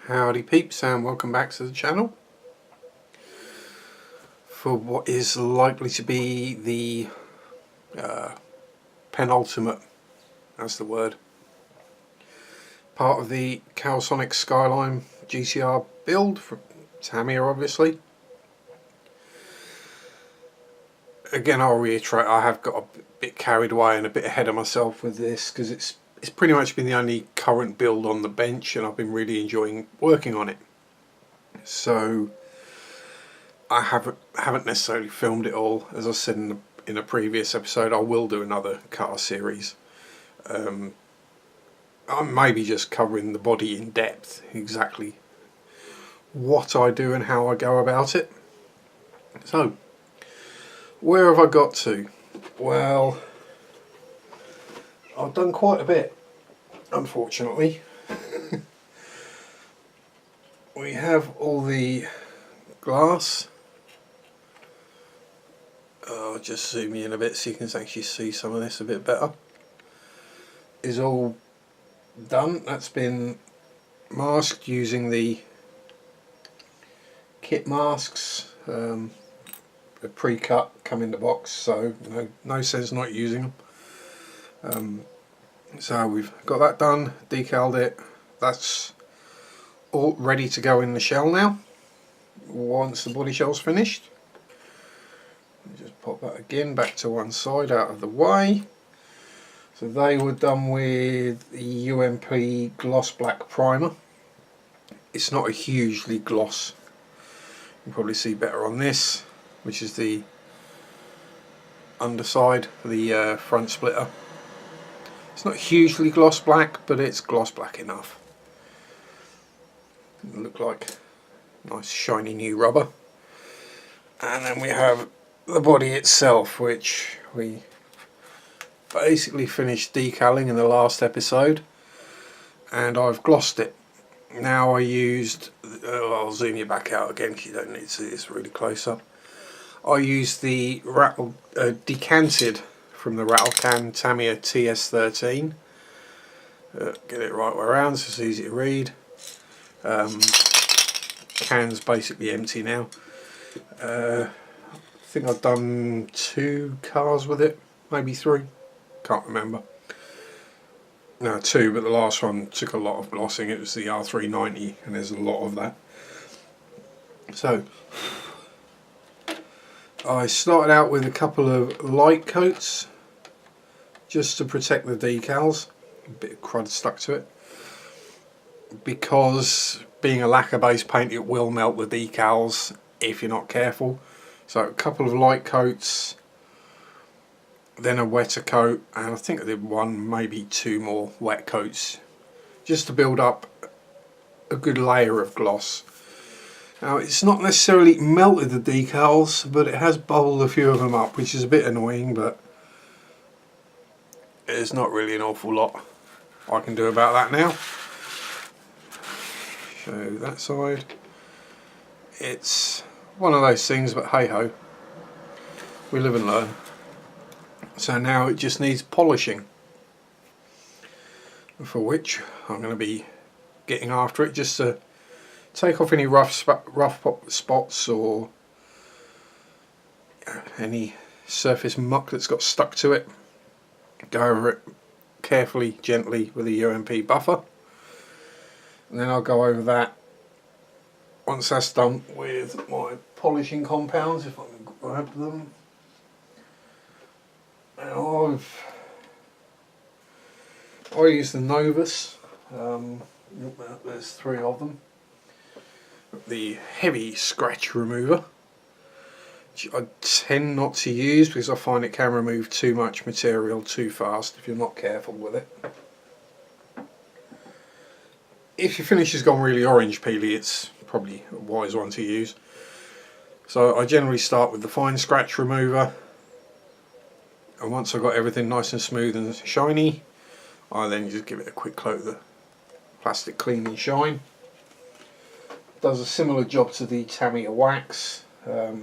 Howdy peeps and welcome back to the channel for what is likely to be the penultimate, that's the word, part of the Calsonic Skyline GCR build from Tamiya obviously. Again, I'll reiterate, I have got a bit carried away and a bit ahead of myself with this because it's pretty much been the only current build on the bench and I've been really enjoying working on it. So I haven't necessarily filmed it all. As I said in a previous episode, I will do another car series. I'm maybe just covering the body in depth, exactly what I do and how I go about it. So, where have I got to? Well, I've done quite a bit, unfortunately. We have all the glass. I'll just zoom in a bit so you can actually see some of this a bit better. Is all done. That's been masked using the kit masks. They're pre-cut, come in the box, so no sense not using them. So we've got that done, decaled it. That's all ready to go in the shell now. Once the body shell's finished, just pop that again back to one side out of the way. So they were done with the UMP gloss black primer. It's not a hugely gloss. You can probably see better on this, which is the underside for the front splitter. It's not hugely gloss black, but it's gloss black enough. It look like nice shiny new rubber. And then we have the body itself, which we basically finished decaling in the last episode, and I've glossed it. Now I used, I'll zoom you back out again because you don't need to see this really close up. I used the decanted from the rattle can Tamiya TS13. Get it right way around so it's easy to read. Can's basically empty now. I think I've done 2 cars with it, maybe 3, can't remember. No, 2, but the last one took a lot of glossing. It was the R390 and there's a lot of that. So I started out with a couple of light coats just to protect the decals. A bit of crud stuck to it because being a lacquer based paint it will melt the decals if you're not careful. So a couple of light coats, then a wetter coat, and I think I did 1, maybe 2 more wet coats just to build up a good layer of gloss. Now it's not necessarily melted the decals, but it has bubbled a few of them up, which is a bit annoying, but there's not really an awful lot I can do about that now. Show that side. It's one of those things, but hey ho, we live and learn. So now it just needs polishing, for which I'm going to be getting after it just to take off any rough spots or any surface muck that's got stuck to it. Go over it carefully, gently with a UMP buffer, and then I'll go over that once that's done with my polishing compounds, if I can grab them. Now I use the Novus, there's 3 of them. The heavy scratch remover, which I tend not to use because I find it can remove too much material too fast if you're not careful with it. If your finish has gone really orange peely, it's probably a wise one to use. So I generally start with the fine scratch remover, and once I've got everything nice and smooth and shiny, I then just give it a quick coat of the plastic clean and shine. Does a similar job to the Tamiya wax. I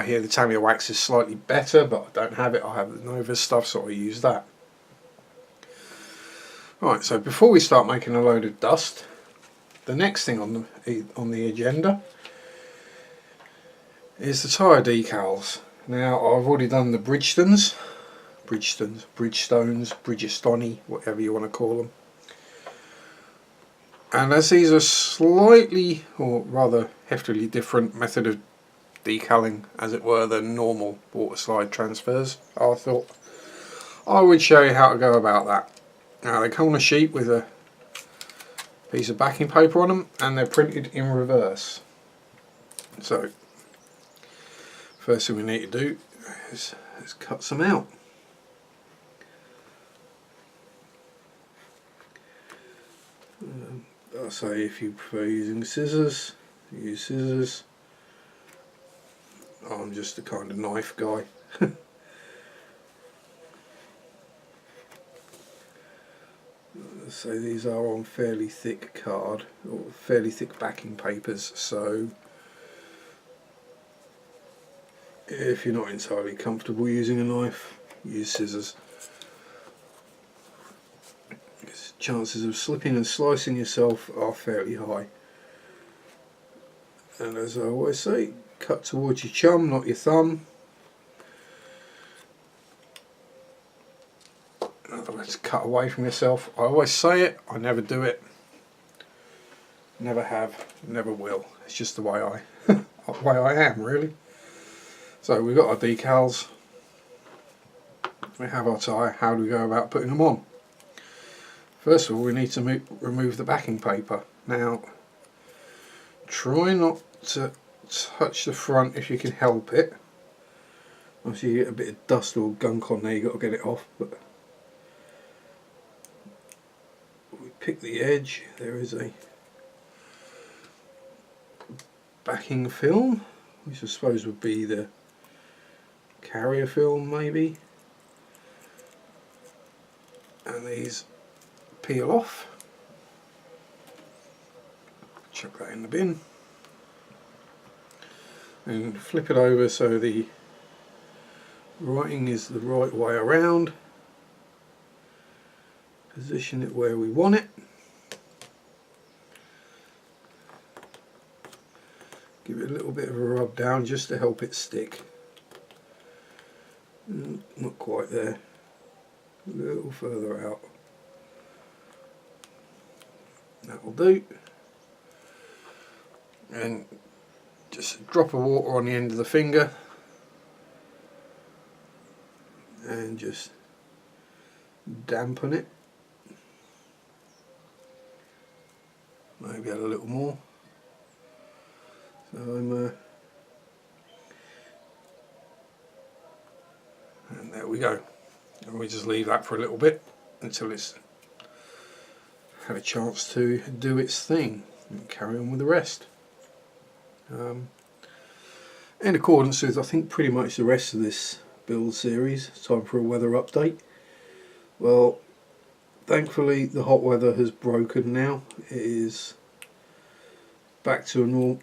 hear the Tamiya wax is slightly better, but I don't have it. I have the Nova stuff, so I use that. Right, so before we start making a load of dust, the next thing on the agenda is the tyre decals. Now I've already done the Bridgestones, Bridgestone, whatever you want to call them. And as these are slightly, or rather heftily different method of decaling, as it were, than normal water slide transfers, I thought I would show you how to go about that. Now they come on a sheet with a piece of backing paper on them, and they're printed in reverse. So first thing we need to do is cut some out. I'll say if you prefer using scissors, use scissors. I'm just the kind of knife guy. So these are on fairly thick card, or fairly thick backing papers, so if you're not entirely comfortable using a knife, use scissors. Because chances of slipping and slicing yourself are fairly high. And as I always say, cut towards your chum, not your thumb. In other words, cut away from yourself. I always say it, I never do it. Never have, never will. It's just the way I am, really. So we've got our decals. We have our tyre. How do we go about putting them on? First of all, we need to remove the backing paper. Now, try not to touch the front if you can help it. Obviously you get a bit of dust or gunk on there, you've got to get it off, but we pick the edge. There is a backing film, which I suppose would be the carrier film maybe, and these peel off. Chuck that in the bin and flip it over so the writing is the right way around. Position it where we want it. Give it a little bit of a rub down just to help it stick. Not quite there. A little further out. That'll do. And just a drop of water on the end of the finger and just dampen it. Maybe add a little more. So and there we go. And we just leave that for a little bit until it's had a chance to do its thing and carry on with the rest. In accordance with I think pretty much the rest of this build series, time for a weather update. Well, thankfully the hot weather has broken now. It is back to a more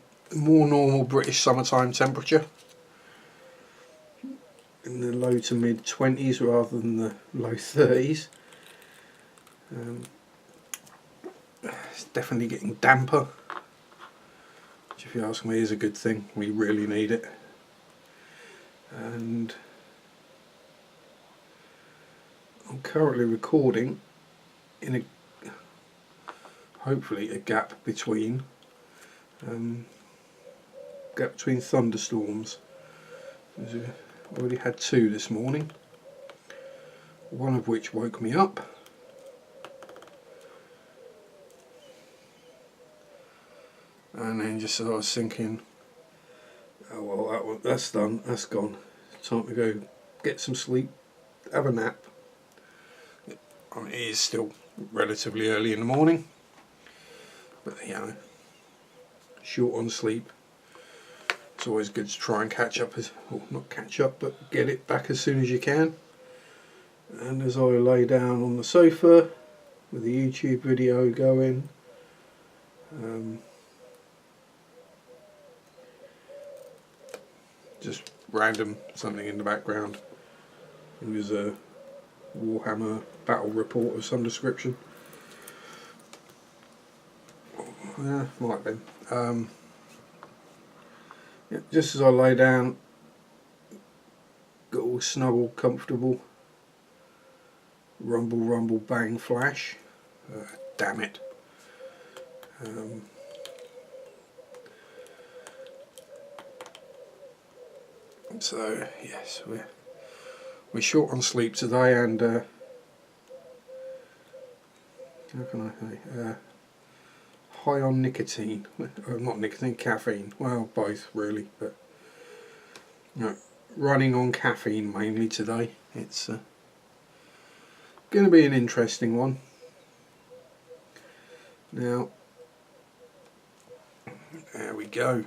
normal British summertime temperature in the low to mid 20s rather than the low 30s. It's definitely getting damper, which if you ask me is a good thing. We really need it. And I'm currently recording in a hopefully a gap between thunderstorms. I've already had two this morning, one of which woke me up. And then just as I was thinking, oh well, that's done, that's gone. Time to go get some sleep, have a nap. I mean, it is still relatively early in the morning, but you know, short on sleep. It's always good to try and catch up, or not catch up, but get it back as soon as you can. And as I lay down on the sofa with the YouTube video going, just random something in the background. It was a Warhammer battle report of some description. Yeah, might have been. Yeah, just as I lay down, got all snuggle, comfortable. Rumble, rumble, bang, flash. Damn it. So yes, we're short on sleep today, and how can I say? High on nicotine. Not nicotine, caffeine. Well, both really, but you know, running on caffeine mainly today. It's going to be an interesting one. Now, there we go.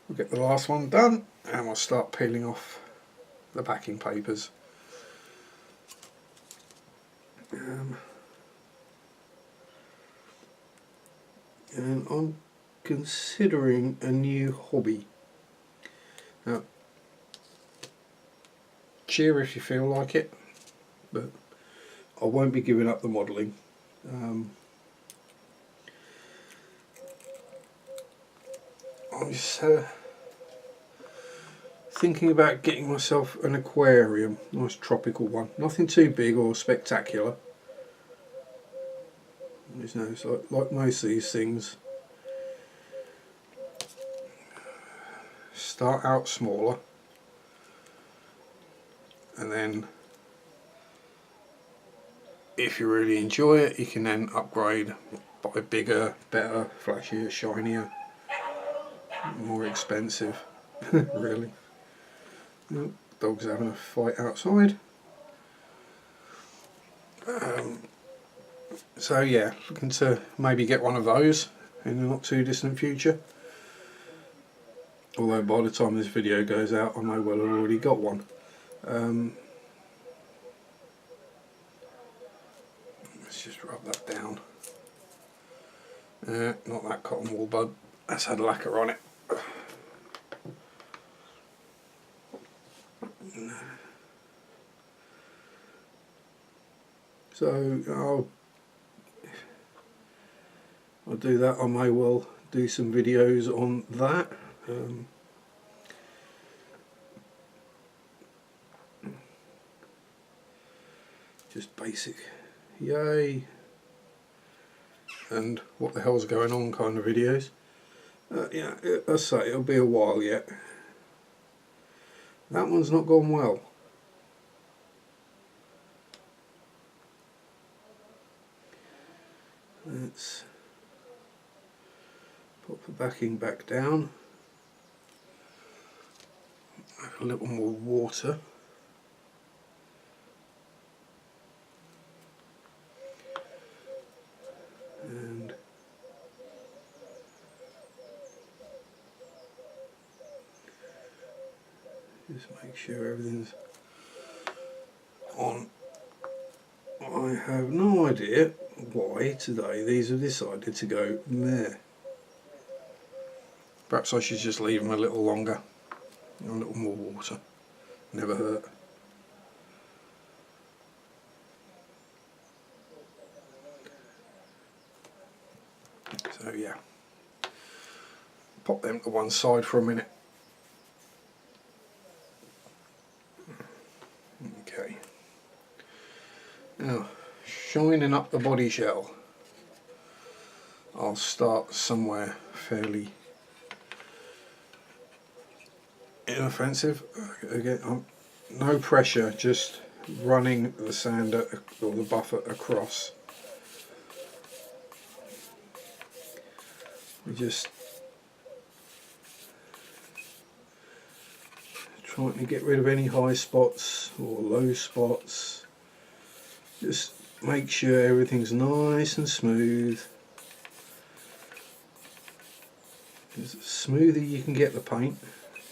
We'll get the last one done, and we'll start peeling off the backing papers. And I'm considering a new hobby. Now, cheer if you feel like it, but I won't be giving up the modelling. I'm just thinking about getting myself an aquarium, nice tropical one, nothing too big or spectacular. You know, it's like most of these things, start out smaller and then if you really enjoy it you can then upgrade, buy bigger, better, flashier, shinier, more expensive. Really. Dog's having a fight outside. So yeah, looking to maybe get one of those in the not too distant future. Although by the time this video goes out I may well have already got one. Let's just rub that down. Not that cotton wool bud, that's had lacquer on it. So I'll do that. I may well do some videos on that. Just basic yay and what the hell's going on kind of videos. Yeah, I say it'll be a while yet. That one's not gone well. Let's pop the backing back down. A little more water. And just make sure everything's on. I have no idea why today these have decided to go there. Perhaps I should just leave them a little longer. A little more water. Never hurt. So yeah. Pop them to one side for a minute. Okay. Now, shining up the body shell. I'll start somewhere fairly inoffensive. Again, no pressure, just running the sander or the buffer across. We just trying to get rid of any high spots or low spots. Just make sure everything's nice and smooth. The smoother you can get the paint,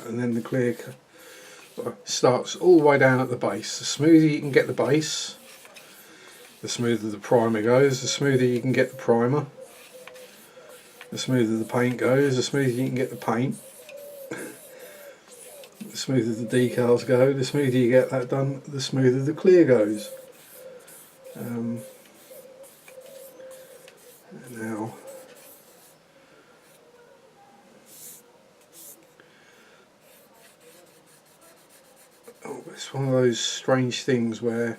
and then the clear starts all the way down at the base. The smoother you can get the base, the smoother the primer goes. The smoother you can get the primer, the smoother the paint goes. The smoother you can get the paint, the smoother the decals go. The smoother you get that done, the smoother the clear goes. Now it's one of those strange things where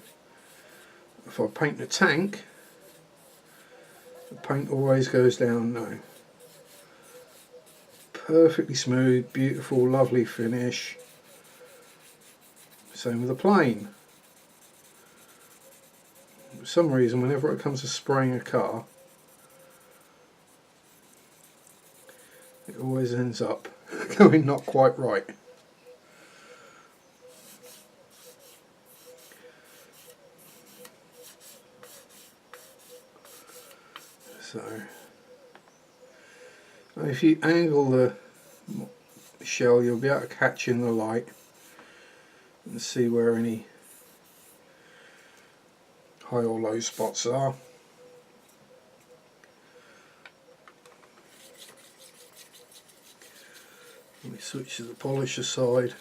if I paint the tank, the paint always goes down. No, perfectly smooth, beautiful, lovely finish. Same with the plane. For some reason, whenever it comes to spraying a car, it always ends up going not quite right. So if you angle the shell, you'll be able to catch in the light and see where any high or low spots are. Let me switch to the polisher side.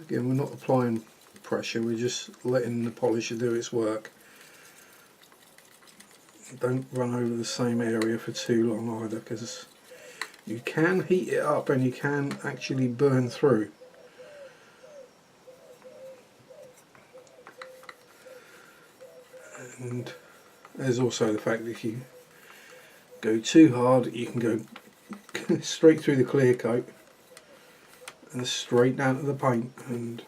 Again, we're not applying pressure, we're just letting the polisher do its work. Don't run over the same area for too long either, because you can heat it up and you can actually burn through. And there's also the fact that if you go too hard, you can go straight through the clear coat and straight down to the paint, and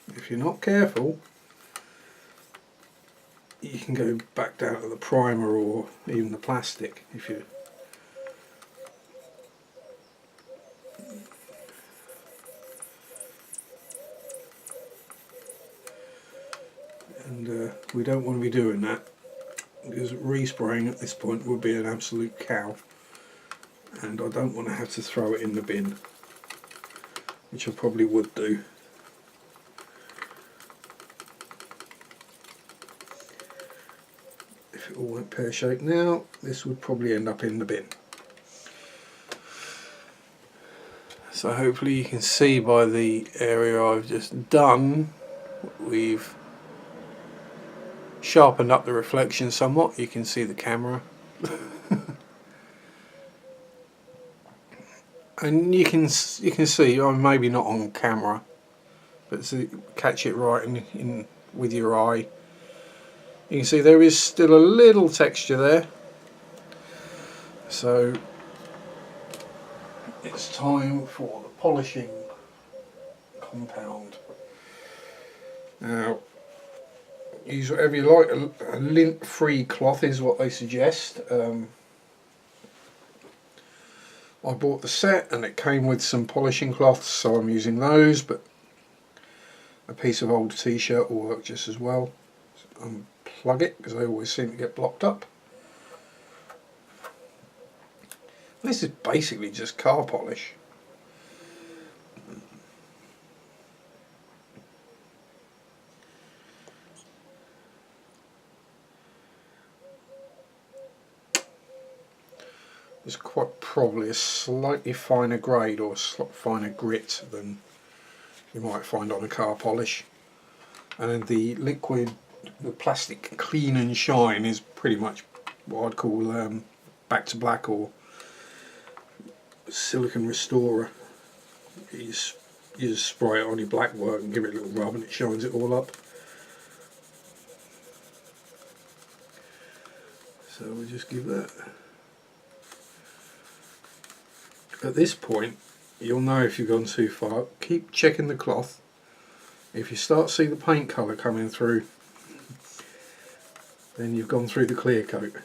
if you're not careful, you can go back down to the primer or even the plastic if you. And we don't want to be doing that, because respraying at this point would be an absolute cow, and I don't want to have to throw it in the bin, which I probably would do. If it all went pear-shaped now, this would probably end up in the bin. So hopefully you can see by the area I've just done, we've sharpened up the reflection somewhat. You can see the camera. And you can see, maybe not on camera, but to catch it right in with your eye, you can see there is still a little texture there. So it's time for the polishing compound. Now, use whatever you like. A lint-free cloth is what they suggest. I bought the set and it came with some polishing cloths, so I'm using those, but a piece of old t-shirt will work just as well. So unplug it, because they always seem to get blocked up. This is basically just car polish. It's quite probably a slightly finer grade or finer grit than you might find on a car polish. And then the liquid, the plastic clean and shine is pretty much what I'd call back to black or silicone restorer. You just spray it on your black work and give it a little rub and it shines it all up. So we'll just give that. At this point, you'll know if you've gone too far. Keep checking the cloth. If you start to see the paint colour coming through, then you've gone through the clear coat.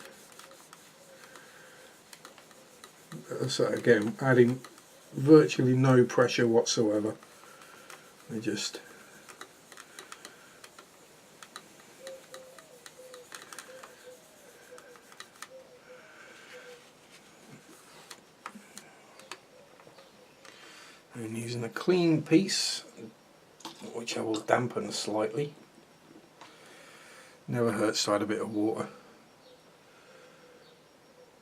So again, adding virtually no pressure whatsoever. I just and using a clean piece, which I will dampen slightly. Never hurts to add a bit of water.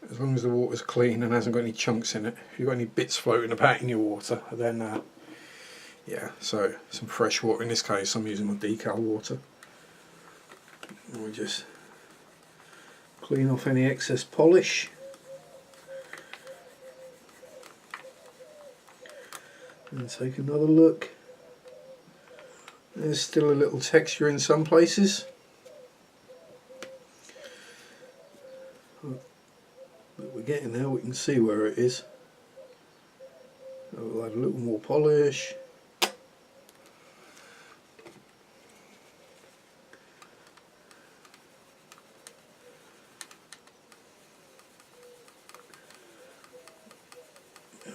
As long as the water's clean and hasn't got any chunks in it. If you've got any bits floating about in your water, then yeah, so some fresh water. In this case I'm using my Decal water. And we just clean off any excess polish. And take another look. There's still a little texture in some places, but we're getting there. We can see where it is. So we'll add a little more polish.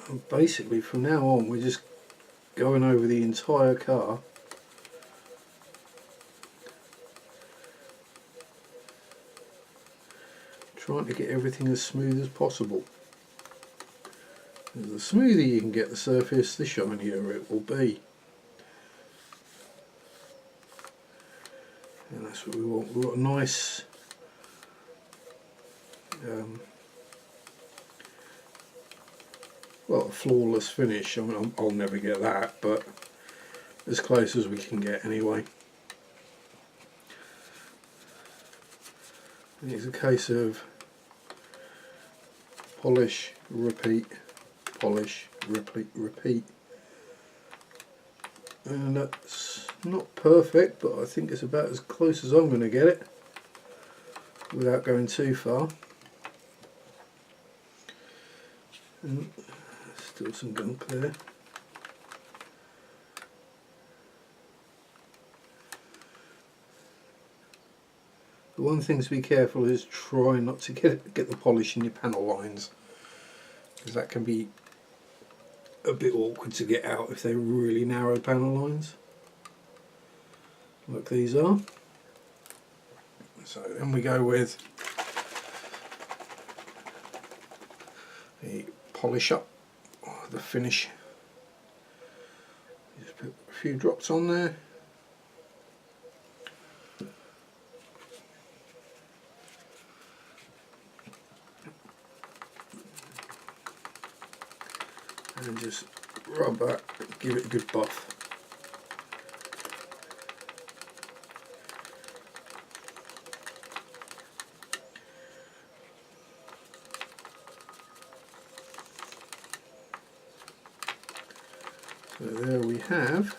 And basically from now on we're just going over the entire car. Trying to get everything as smooth as possible. The smoother you can get the surface, the shinier it will be. And that's what we want. We want a nice well, a flawless finish. I mean, I'll never get that, but as close as we can get anyway. And it's a case of polish, repeat, polish, repeat. And that's not perfect, but I think it's about as close as I'm going to get it without going too far. And still some gunk there. The one thing to be careful is try not to get the polish in your panel lines, because that can be a bit awkward to get out if they're really narrow panel lines, like these are. So then we go with the polish up, the finish. Just put a few drops on there. And just rub that, give it a good buff. So there we have.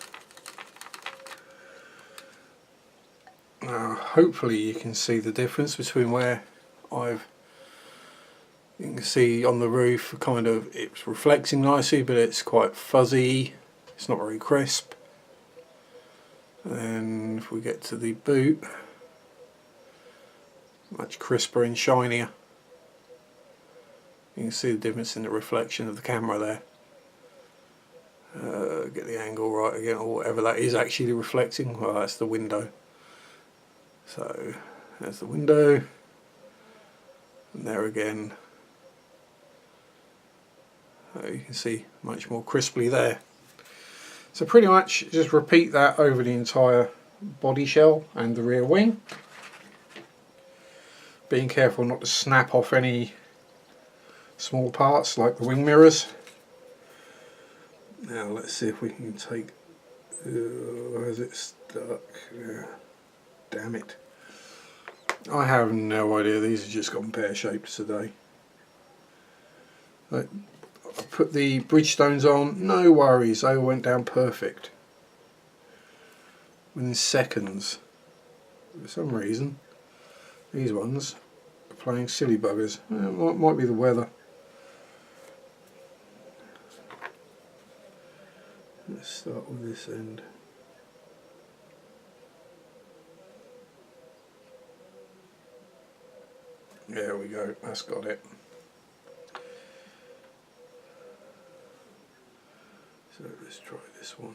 Now hopefully you can see the difference between where you can see on the roof, kind of, it's reflecting nicely, but it's quite fuzzy. It's not very crisp. And if we get to the boot, much crisper and shinier. You can see the difference in the reflection of the camera there. Get the angle right again, or whatever that is actually reflecting. Well, that's the window. So there's the window, and there again. You can see much more crisply there. So pretty much just repeat that over the entire body shell and the rear wing, being careful not to snap off any small parts like the wing mirrors. Now let's see if we can take, has it stuck? Yeah. Damn it, I have no idea. These have just gone pear-shaped today. Right. I put the Bridgestones on, no worries, they all went down perfect within seconds. For some reason these ones are playing silly buggers. It might be the weather. Let's start with this end. There we go, that's got it. So let's try this one.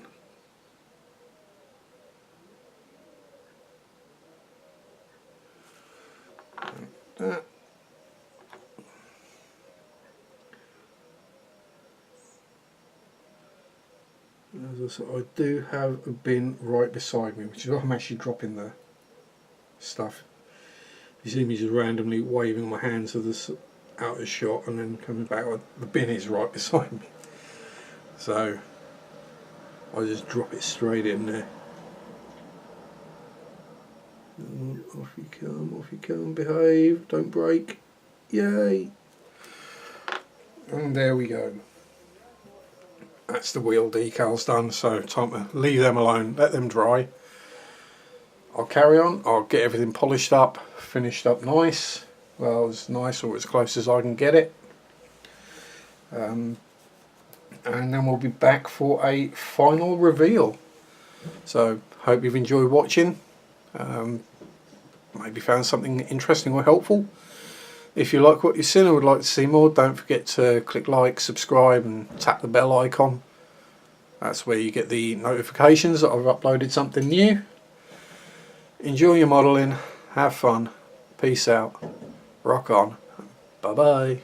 Like that. As I said, I do have a bin right beside me, which is why I'm actually dropping the stuff. You see me just randomly waving my hands to this out of shot and then coming back. The bin is right beside me, so I just drop it straight in there. And off you come, behave, don't break. Yay! And there we go. that's the wheel decals done, so time to leave them alone, let them dry. I'll carry on, I'll get everything polished up, finished up nice, well as nice or as close as I can get it. And then we'll be back for a final reveal. So hope you've enjoyed watching, maybe found something interesting or helpful. If you like what you've seen and would like to see more, don't forget to click like, subscribe and tap the bell icon. That's where you get the notifications that I've uploaded something new. Enjoy your modelling, have fun, peace out, rock on, bye bye.